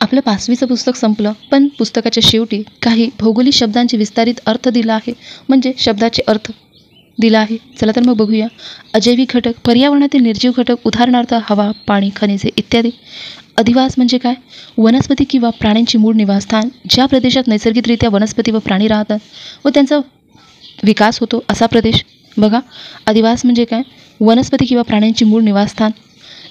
आपलं 5वीचं पुस्तक संपलं, पण पुस्तकाच्या शेवटी काही भौगोलिक शब्दांचे विस्तारित अर्थ दिला आहे, म्हणजे शब्दाचे अर्थ दिला आहे. चला तर मग बघूया. अजैविक घटक, पर्यावरणातील निर्जीव घटक, उदाहरणार्थ हवा, पाणी, खनिजे इत्यादी. अधिवास म्हणजे काय? वनस्पती किंवा प्राण्यांची मूळ निवासस्थान, ज्या प्रदेशात नैसर्गिकरित्या वनस्पती व प्राणी राहतात व त्यांचा विकास होतो असा प्रदेश. बघा, अधिवास म्हणजे काय? वनस्पती किंवा प्राण्यांची मूळ निवासस्थान,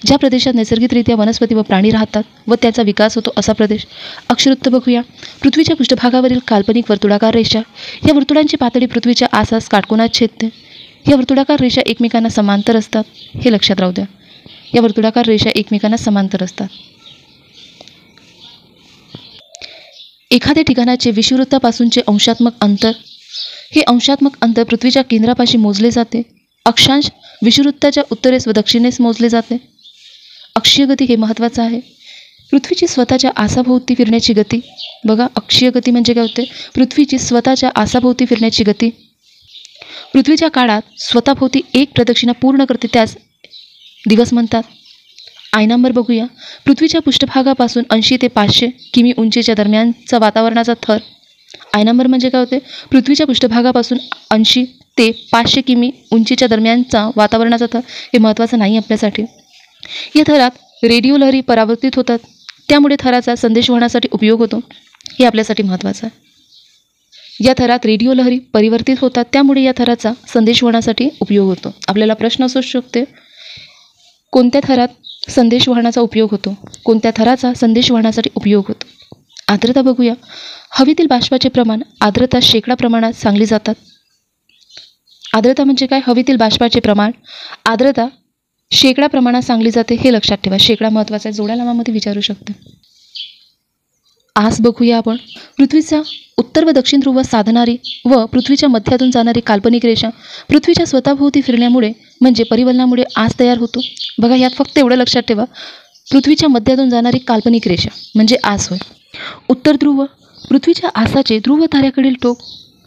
ज्या प्रदेशात नैसर्गिकरित्या वनस्पती व प्राणी राहतात व त्याचा विकास होतो असा प्रदेश. अक्षरवृत्त बघूया. पृथ्वीच्या पृष्ठभागावरील काल्पनिक वर्तुळाकार रेषा, या वर्तुळांची पातळी पृथ्वीच्या आसास काटकोनात छेदते. या वर्तुळाकार रेषा एकमेकांना समांतर असतात, हे लक्षात राहू द्या. या वर्तुळाकार रेषा एकमेकांना समांतर असतात. एखाद्या ठिकाणाचे विषुववृत्तापासूनचे अंशात्मक अंतर, हे अंशात्मक अंतर पृथ्वीच्या केंद्रापाशी मोजले जाते. अक्षांश विषुववृत्ताच्या उत्तरेस व दक्षिणेस मोजले जाते. अक्षीय गती हे महत्त्वाचं आहे. पृथ्वीची स्वतःच्या आसाभोवती फिरण्याची गती. बघा, अक्षीय गती म्हणजे काय होते? पृथ्वीची स्वतःच्या आसाभोवती फिरण्याची गती. पृथ्वीच्या काळात स्वतःभोवती एक प्रदक्षिणा पूर्ण करते त्यास दिवस म्हणतात. आय नंबर बघूया. पृथ्वीच्या पृष्ठभागापासून 80 ते 500 किमी उंचीच्या दरम्यानचा वातावरणाचा थर. आय नंबर म्हणजे काय होते? पृथ्वीच्या पृष्ठभागापासून 80 ते 500 किमी उंचीच्या दरम्यानचा वातावरणाचा थर. हे महत्त्वाचं नाही आपल्यासाठी. या थरात रेडिओ लहरी परावर्तित होतात, त्यामुळे थराचा संदेशवहनासाठी उपयोग होतो. हे आपल्यासाठी महत्त्वाचं आहे. या थरात रेडिओ लहरी परिवर्तित होतात, त्यामुळे या थराचा संदेशवहनासाठी उपयोग होतो. आपल्याला प्रश्न असू शकते, कोणत्या थरात संदेशवहनाचा उपयोग होतो? कोणत्या थराचा संदेशवहनासाठी उपयोग होतो? आर्द्रता बघूया. हवेतील बाष्पाचे प्रमाण, आर्द्रता शेकडा प्रमाणात सांगली जातात. आर्द्रता म्हणजे काय? हवेतील बाष्पाचे प्रमाण, आर्द्रता शेकडा प्रमाणात सांगली जाते, हे लक्षात ठेवा. शेकडा महत्त्वाचा आहे, जोड्या लांबामध्ये विचारू शकते. आस बघूया आपण. पृथ्वीचा उत्तर व दक्षिण ध्रुव साधणारी व पृथ्वीच्या मध्यातून जाणारी काल्पनिक रेषा पृथ्वीच्या स्वतःभोवती फिरण्यामुळे म्हणजे परिवलनामुळे आस तयार होतो. बघा, यात फक्त एवढं लक्षात ठेवा, पृथ्वीच्या मध्यातून जाणारी काल्पनिक रेषा म्हणजे आस होय. उत्तर ध्रुव, पृथ्वीच्या आसाचे ध्रुव ताऱ्याकडील टोक.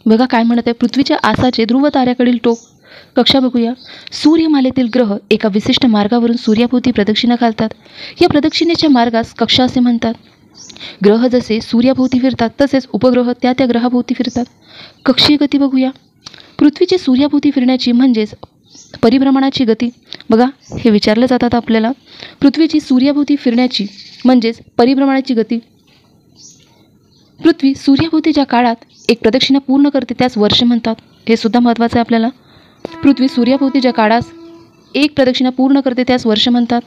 बघा काय म्हणत आहे? पृथ्वीच्या आसाचे ध्रुव ताऱ्याकडील टोक. कक्षा बघूया. सूर्यमालेतील ग्रह एका विशिष्ट मार्गावरून सूर्याभोवती प्रदक्षिणा घालतात. या प्रदक्षिणेच्या मार्गास कक्षा असे म्हणतात. ग्रह जसे सूर्याभोवती फिरतात तसेच उपग्रह त्या त्या ग्रहाभोवती फिरतात. कक्षीय गती बघूया. पृथ्वीची सूर्याभोवती फिरण्याची म्हणजेच परिभ्रमणाची गती. बघा, हे विचारलं जातात आपल्याला. पृथ्वीची सूर्याभोवती फिरण्याची म्हणजेच परिभ्रमणाची गती. पृथ्वी सूर्याभोवती ज्या काळात एक प्रदक्षिणा पूर्ण करते त्यास वर्ष म्हणतात. हे सुद्धा महत्त्वाचं आहे आपल्याला. पृथ्वी सूर्याभोवती ज्या काळास एक प्रदक्षिणा पूर्ण करते त्यास वर्ष म्हणतात.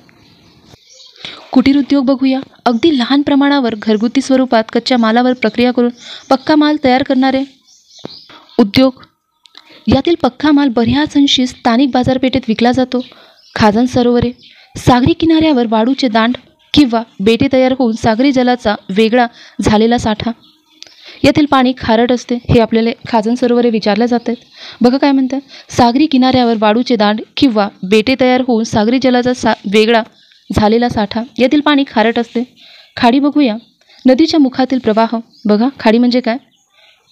कुटीर उद्योग बघूया. अगदी लहान प्रमाणावर घरगुती स्वरूपात कच्च्या मालावर प्रक्रिया करून पक्का माल तयार करणारे उद्योग. यातील पक्का माल बऱ्याच अंशी स्थानिक बाजारपेठेत विकला जातो. खाजण सरोवरे, सागरी किनाऱ्यावर वाळूचे दांड किंवा बेटे तयार होऊन सागरी जलाचा वेगळा झालेला साठा. यातील पाणी खारट असते. हे आपल्याला खाजण सरोवरे विचारल्या जातात. बघा काय म्हणतात? सागरी किनाऱ्यावर वाळूचे दांड किंवा बेटे तयार होऊन सागरी जलाचा वेगळा झालेला साठा. यातील पाणी खारट असते. खाडी बघूया. नदीच्या मुखातील प्रवाह. बघा, खाडी म्हणजे काय?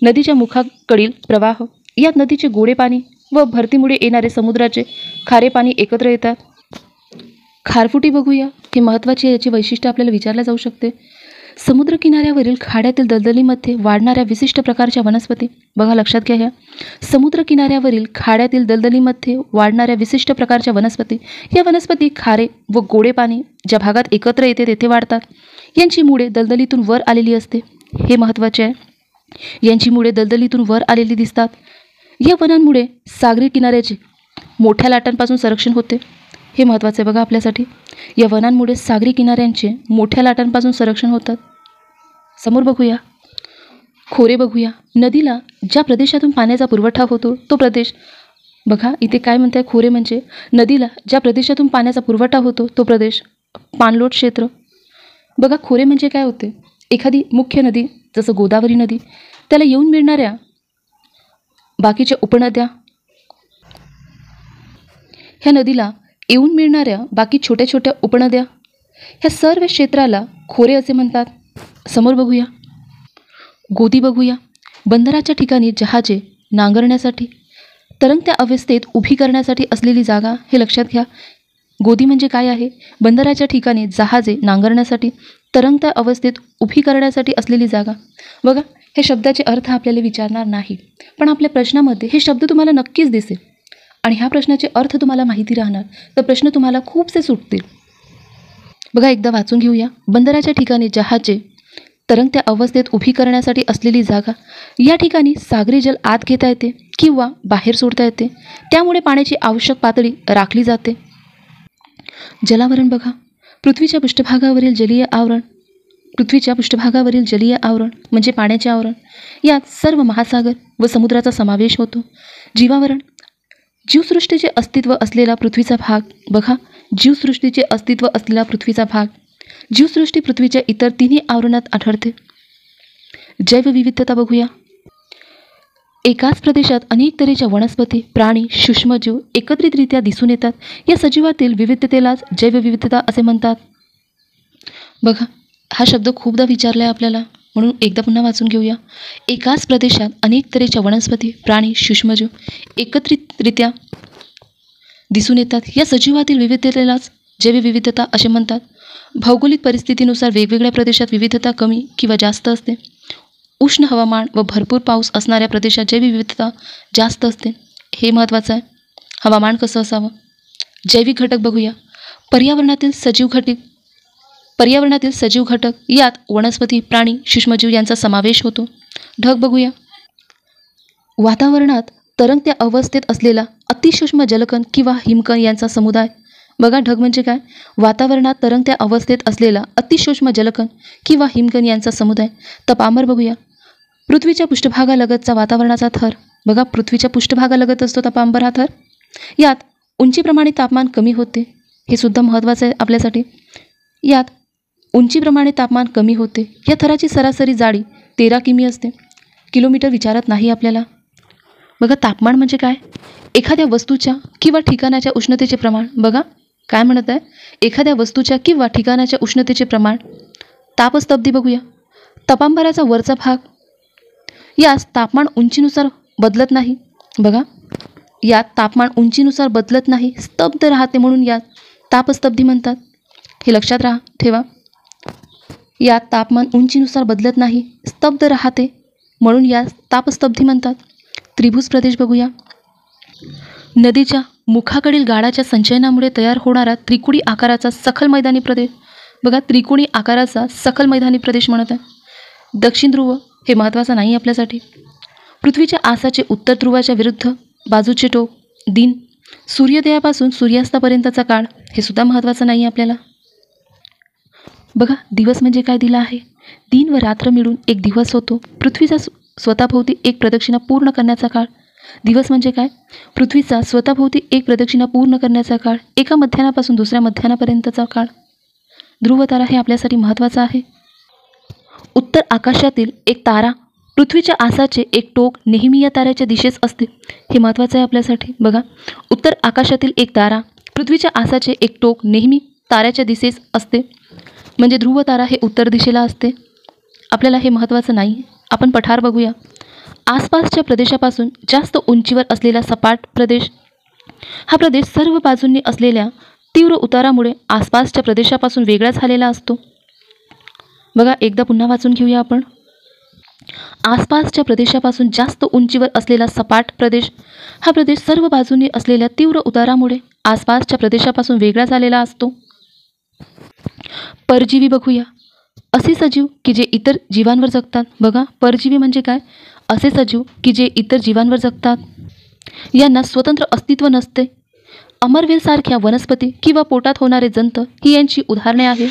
नदीच्या मुखाकडील प्रवाह. यात नदीचे गोडे पाणी व भरतीमुळे येणारे समुद्राचे खारे पाणी एकत्र येतात. खारफुटी बघूया. ही महत्त्वाची आहे, याची वैशिष्ट्य आपल्याला विचारल्या जाऊ शकते. समुद्रकिनाऱ्यावरील खाड्यातील दलदलीमध्ये वाढणाऱ्या विशिष्ट प्रकारच्या वनस्पती. बघा, लक्षात घ्या. ह्या समुद्रकिनाऱ्यावरील खाड्यातील दलदलीमध्ये वाढणाऱ्या विशिष्ट प्रकारच्या वनस्पती. या वनस्पती खारे व गोडे पाणी ज्या भागात एकत्र येते तेथे वाढतात. यांची मुळे दलदलीतून वर आलेली असते. हे महत्त्वाचे आहे. यांची मुळे दलदलीतून वर आलेली दिसतात. या वनांमुळे सागरी किनाऱ्याचे मोठ्या लाटांपासून संरक्षण होते. हे महत्त्वाचे आहे बघा आपल्यासाठी. या वनांमुळे सागरी किनाऱ्यांचे मोठ्या लाटांपासून संरक्षण होतात. समोर बघूया. खोरे बघूया. नदीला ज्या प्रदेशातून पाण्याचा पुरवठा होतो तो प्रदेश. बघा इथे काय म्हणताय? खोरे म्हणजे नदीला ज्या प्रदेशातून पाण्याचा पुरवठा होतो तो प्रदेश. पाणलोट क्षेत्र. बघा, खोरे म्हणजे काय होते? एखादी मुख्य नदी जसं गोदावरी नदी, त्याला येऊन मिळणाऱ्या बाकीच्या उपनद्या, ह्या नदीला येऊन मिळणाऱ्या बाकी छोट्या छोट्या उपनद्या, ह्या सर्व क्षेत्राला खोरे असे म्हणतात. समोर बघूया. गोदी बघूया. बंदराच्या ठिकाणी जहाजे नांगरण्यासाठी तरंगत्या अवस्थेत उभी करण्यासाठी असलेली जागा. हे लक्षात घ्या. गोदी म्हणजे काय आहे? बंदराच्या ठिकाणी जहाजे नांगरण्यासाठी, तरंगत्या अवस्थेत उभी करण्यासाठी असलेली जागा. बघा, हे शब्दाचे अर्थ आपल्याला विचारणार नाही, पण आपल्या प्रश्नामध्ये हे शब्द तुम्हाला नक्कीच दिसेल आणि ह्या प्रश्नाचे अर्थ तुम्हाला माहिती राहणार तर प्रश्न तुम्हाला खूपसे सुटतील. बघा, एकदा वाचून घेऊया. बंदराच्या ठिकाणी जहाजे तरंगत्या अवस्थेत उभी करण्यासाठी असलेली जागा. या ठिकाणी सागरी जल आत घेता येते किंवा बाहेर सोडता येते, त्यामुळे पाण्याची आवश्यक पातळी राखली जाते. जलावरण बघा, पृथ्वीच्या पृष्ठभागावरील जलीय आवरण. पृथ्वीच्या पृष्ठभागावरील जलीय आवरण म्हणजे पाण्याचे आवरण. यात सर्व महासागर व समुद्राचा समावेश होतो. जीवावरण, जीवसृष्टीचे अस्तित्व असलेला पृथ्वीचा भाग. बघा, जीवसृष्टीचे अस्तित्व असलेला पृथ्वीचा भाग. जीवसृष्टी पृथ्वीच्या इतर तिन्ही आवरणात आढळते. जैवविविधता बघूया. एकाच प्रदेशात अनेक तऱ्हेच्या वनस्पती, प्राणी, सूक्ष्मजीव एकत्रितरित्या दिसून येतात. या सजीवातील विविधतेलाच जैवविविधता असे म्हणतात. बघा, हा शब्द खूपदा विचारला आहे आपल्याला, म्हणून एकदा पुन्हा वाचून घेऊया. एकाच प्रदेशात अनेक तऱ्हेच्या वनस्पती, प्राणी, सूक्ष्मजीव एकत्रितरित्या दिसून येतात. या सजीवातील विविधतेलाच जैवविविधता असे म्हणतात. भौगोलिक परिस्थितीनुसार वेगवेगळ्या प्रदेशात विविधता कमी किंवा जास्त असते. उष्ण हवामान व भरपूर पाऊस असणाऱ्या प्रदेशात जैवविविधता जास्त असते. हे महत्त्वाचं आहे. हवामान कसं असावं. जैविक घटक बघूया. पर्यावरणातील सजीव घटक यात वनस्पती, प्राणी, सूक्ष्मजीव यांचा समावेश होतो. ढग बघूया. वातावरणात तरंगत्या अवस्थेत असलेला अतिसूक्ष्म जलकण किंवा हिमकण यांचा समुदाय. बघा, ढग म्हणजे काय? वातावरणात तरंगत्या अवस्थेत असलेला अतिसूक्ष्म जलकण किंवा हिमकण यांचा समुदाय. तपांबर बघूया. पृथ्वीच्या पृष्ठभागालगतचा वातावरणाचा थर. बघा, पृथ्वीच्या पृष्ठभागालगत असतो तपांबर हा थर. यात उंचीप्रमाणे तापमान कमी होते. हे सुद्धा महत्त्वाचं आहे आपल्यासाठी. यात उंचीप्रमाणे तापमान कमी होते. या थराची सरासरी जाडी 13 किमी असते. किलोमीटर विचारत नाही आपल्याला. बघा, तापमान म्हणजे काय? एखाद्या वस्तूच्या किंवा ठिकाणाच्या उष्णतेचे प्रमाण. बघा, काय म्हणत आहे? एखाद्या वस्तूच्या किंवा ठिकाणाच्या उष्णतेचे प्रमाण. तापस्तब्धी बघूया. तपांबराचा वरचा भाग. यास तापमान उंचीनुसार बदलत नाही. बघा, यात तापमान उंचीनुसार बदलत नाही, स्तब्ध राहते, म्हणून यात तापस्तब्धी म्हणतात. हे लक्षात ठेवा. यात तापमान उंचीनुसार बदलत नाही, स्तब्ध राहते, म्हणून यास तापस्तब्धी म्हणतात. त्रिभुज प्रदेश बघूया. नदीच्या मुखाकडील गाळाच्या संचयनामुळे तयार होणारा त्रिकोणी आकाराचा सखल मैदानी प्रदेश. बघा, त्रिकोणी आकाराचा सखल मैदानी प्रदेश म्हणत आहे. दक्षिण ध्रुव हे महत्त्वाचं नाही आपल्यासाठी. पृथ्वीच्या आसाचे उत्तर ध्रुवाच्या विरुद्ध बाजूचे टोक. दिन, सूर्योदयापासून सूर्यास्तापर्यंतचा काळ. हे सुद्धा महत्त्वाचं नाही आपल्याला. बघा, दिवस म्हणजे काय दिला आहे? दिन व रात्र मिळून एक दिवस होतो. पृथ्वीचा स्वतःभोवती एक प्रदक्षिणा पूर्ण करण्याचा काळ. दिवस म्हणजे काय? पृथ्वीचा स्वतःभोवती एक प्रदक्षिणा पूर्ण करण्याचा काळ. एका मध्यानापासून दुसऱ्या मध्यानापर्यंतचा काळ. ध्रुवतारा हे आपल्यासाठी महत्त्वाचं आहे. उत्तर आकाशातील एक तारा पृथ्वीच्या आसाचे एक टोक नेहमी या ताऱ्याच्या दिशेस असते. हे महत्त्वाचं आहे आपल्यासाठी. बघा, उत्तर आकाशातील एक तारा पृथ्वीच्या आसाचे एक टोक नेहमी ताऱ्याच्या दिशेस असते, म्हणजे ध्रुवतारा हे उत्तर दिशेला असते. आपल्याला हे महत्त्वाचं नाही. आपण पठार बघूया. आसपासच्या प्रदेशापासून जास्त उंचीवर असलेला सपाट प्रदेश. हा प्रदेश सर्व बाजूंनी असलेल्या तीव्र उतारामुळे आसपासच्या प्रदेशापासून वेगळा झालेला असतो. बघा, एकदा पुन्हा वाचून घेऊया आपण. आसपासच्या प्रदेशापासून जास्त उंचीवर असलेला सपाट प्रदेश. हा प्रदेश सर्व बाजूंनी असलेल्या तीव्र उतारामुळे आसपासच्या प्रदेशापासून वेगळा झालेला असतो. परजीवी बघूया. असे सजीव की जे इतर जीवांवर जगतात. बघा, परजीवी म्हणजे काय? असे सजीव की जे इतर जीवांवर जगतात. यांना स्वतंत्र अस्तित्व नसते. अमरवेलसारख्या वनस्पती किंवा पोटात होणारे जंत ही यांची उदाहरणे आहे.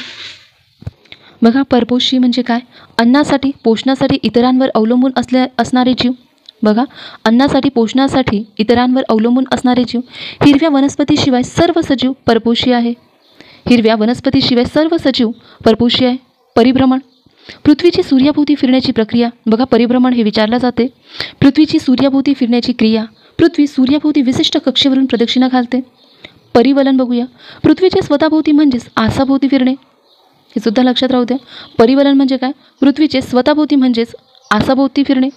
बघा, परपोषी म्हणजे काय? अन्नासाठी, पोषणासाठी इतरांवर अवलंबून असणारे जीव. बघा, अन्नासाठी, पोषणासाठी इतरांवर अवलंबून असणारे जीव. हिरव्या वनस्पतीशिवाय सर्व सजीव परपोषी आहे. हिरव्या वनस्पतीशिवाय सर्व सजीव परपोषी आहे. परिभ्रमण, पृथ्वीची सूर्याभोवती फिरण्याची प्रक्रिया. बघा, परिभ्रमण हे विचारले जाते. पृथ्वीची सूर्याभोवती फिरण्याची क्रिया. पृथ्वी सूर्याभोवती विशिष्ट कक्षेवरून प्रदक्षिणा घालते. परिवलन बघूया. पृथ्वीच्या स्वतःभोवती म्हणजेच आसाभोवती फिरणे. हे सुद्धा लक्षात राहू द्या. परिवलन म्हणजे काय? पृथ्वीचे स्वतःभोवती म्हणजेच आसाभोवती फिरणे.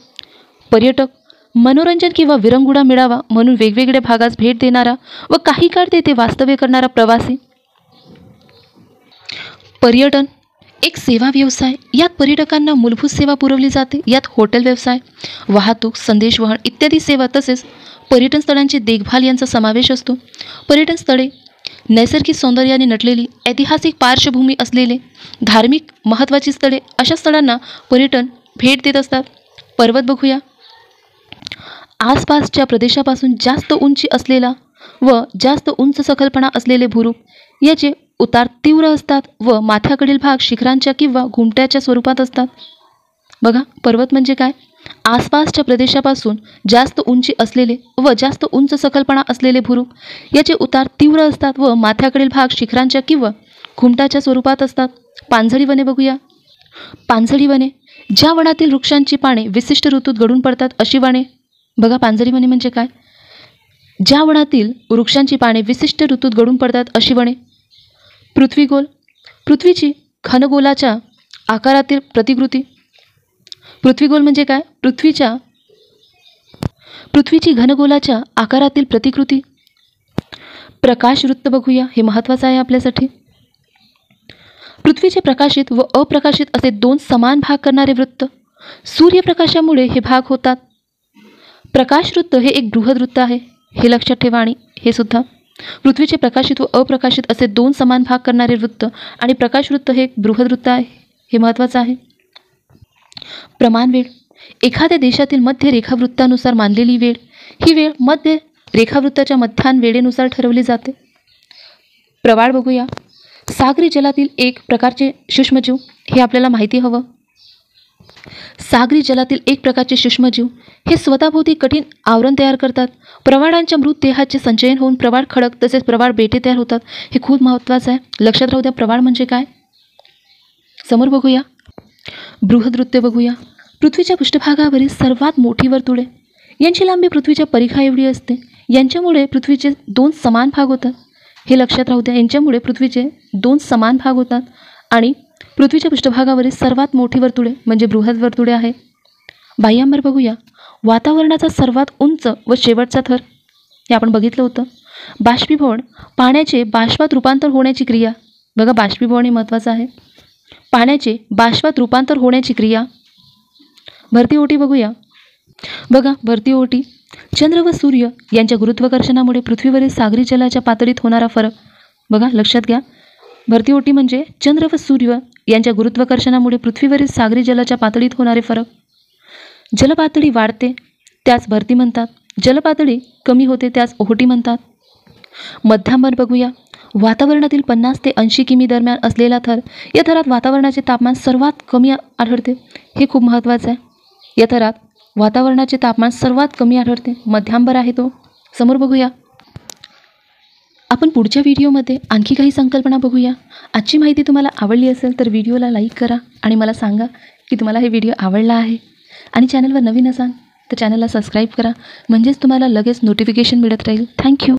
पर्यटक, मनोरंजन किंवा विरंगुळा मिळावा म्हणून वेगवेगळ्या भागास भेट देणारा व काही काळ तेथे वास्तव्य करणारा प्रवासी. पर्यटन एक सेवा व्यवसाय. यात पर्यटकांना मूलभूत सेवा पुरवली जाते. यात हॉटेल व्यवसाय, वाहतूक, संदेशवहन इत्यादी सेवा तसेच पर्यटन स्थळांची देखभाल यांचा समावेश असतो. पर्यटन स्थळे नैसर्गिक सौंदर्याने नटलेली, ऐतिहासिक पार्श्वभूमी असलेले, धार्मिक महत्त्वाची स्थळे अशा स्थळांना पर्यटन भेट देत असतात. पर्वत बघूया. आसपासच्या प्रदेशापासून जास्त उंची असलेला व जास्त उंच सखलपणा असलेले भूरूप याचे उतार तीव्र असतात व माथ्याकडील भाग शिखरांच्या किंवा घुमट्याच्या स्वरूपात असतात. बघा, पर्वत म्हणजे काय? आसपासच्या प्रदेशापासून जास्त उंची असलेले व जास्त उंच सखलपणा असलेले भूरूप याचे उतार तीव्र असतात व माथ्याकडील भाग शिखरांच्या किंवा घुमटाच्या स्वरूपात असतात. पानझडी वने बघूया. पानझडी वने ज्या वनातील वृक्षांची पाने विशिष्ट ऋतूत गळून पडतात अशी वने. बघा, पानझडी वने म्हणजे काय? ज्या वनातील वृक्षांची पाने विशिष्ट ऋतूत गळून पडतात अशी वने. पृथ्वीगोल पृथ्वीची घनगोलाच्या आकारातील प्रतिकृती. पृथ्वीगोल म्हणजे काय? पृथ्वीची घनगोलाच्या आकारातील प्रतिकृती. प्रकाशवृत्त बघूया, हे महत्त्वाचं आहे आपल्यासाठी. पृथ्वीचे प्रकाशित व अप्रकाशित असे दोन समान भाग करणारे वृत्त. सूर्यप्रकाशामुळे हे भाग होतात. प्रकाशवृत्त हे एक बृहद्वृत्त आहे, हे लक्षात ठेवा. आणि हे सुद्धा पृथ्वीचे प्रकाशित व अप्रकाशित असे दोन समान भाग करणारे वृत्त आणि प्रकाशवृत्त हे एक बृहद्वृत्त आहे, हे महत्त्वाचं आहे. प्रमाणवेळ एखाद्या देशातील मध्य रेखावृत्तानुसार मानलेली वेळ. ही वेळ मध्य रेखावृत्ताच्या मध्यान्ह वेळेनुसार ठरवली जाते. प्रवाळ बघूया. सागरी जलातील एक प्रकारचे सूक्ष्मजीव. हे आपल्याला माहिती हवं. सागरी जलातील एक प्रकारचे सूक्ष्मजीव हे स्वतःभोवती कठीण आवरण तयार करतात. प्रवाळांच्या मृतदेहाचे संचयन होऊन प्रवाळ खडक तसेच प्रवाळ बेटे तयार होतात. हे खूप महत्त्वाचं आहे, लक्षात राहू द्या. प्रवाळ म्हणजे काय? समोर बघूया. बृहद्वृत्त बघूया. पृथ्वीच्या पृष्ठभागावरील सर्वात मोठी वर्तुळे. यांची लांबी पृथ्वीच्या परिघा एवढी असते. यांच्यामुळे पृथ्वीचे दोन समान भाग होतात. हे लक्षात राहू द्या. यांच्यामुळे पृथ्वीचे दोन समान भाग होतात आणि पृथ्वीच्या पृष्ठभागावरील सर्वात मोठी वर्तुळे म्हणजे बृहद्वर्तुळे आहे. बाह्यांबर बघूया. वातावरणाचा सर्वात उंच व शेवटचा थर. हे आपण बघितलं होतं. बाष्पीभवन पाण्याचे बाष्पात रूपांतर होण्याची क्रिया. बघा, बाष्पीभवन हे महत्त्वाचं आहे. पाण्याचे बाष्पात रूपांतर होण्याची क्रिया. भरती ओटी बघूया. बघा, भरती ओटी चंद्र व सूर्य यांच्या गुरुत्वाकर्षणामुळे पृथ्वीवरील सागरी जलाच्या पातळीत होणारा फरक. बघा, लक्षात घ्या. भरती ओटी म्हणजे चंद्र व सूर्य यांच्या गुरुत्वाकर्षणामुळे पृथ्वीवरील सागरी जलाच्या पातळीत होणारे फरक. जलपातळी वाढते त्यास भरती म्हणतात. जलपातळी कमी होते त्यास ओहोटी म्हणतात. मध्यांबर बघूया. वातावरणातील 50 ते 80 किमी दरम्यान असलेला थर. या थरात वातावरणाचे तापमान सर्वात कमी आढळते. हे खूप महत्त्वाचं आहे. या थरात वातावरणाचे तापमान सर्वात कमी आढळते. मध्यांबर आहे तो. समोर बघूया. आपण पुढच्या व्हिडिओमध्ये आणखी काही संकल्पना बघूया. आजची माहिती तुम्हाला आवडली असेल तर व्हिडिओला लाईक करा आणि मला सांगा की तुम्हाला हे व्हिडिओ आवडला आहे. आणि चॅनलवर नवीन असाल तर चॅनलला सबस्क्राईब करा, म्हणजेच तुम्हाला लगेच नोटिफिकेशन मिळत राहील. थँक्यू.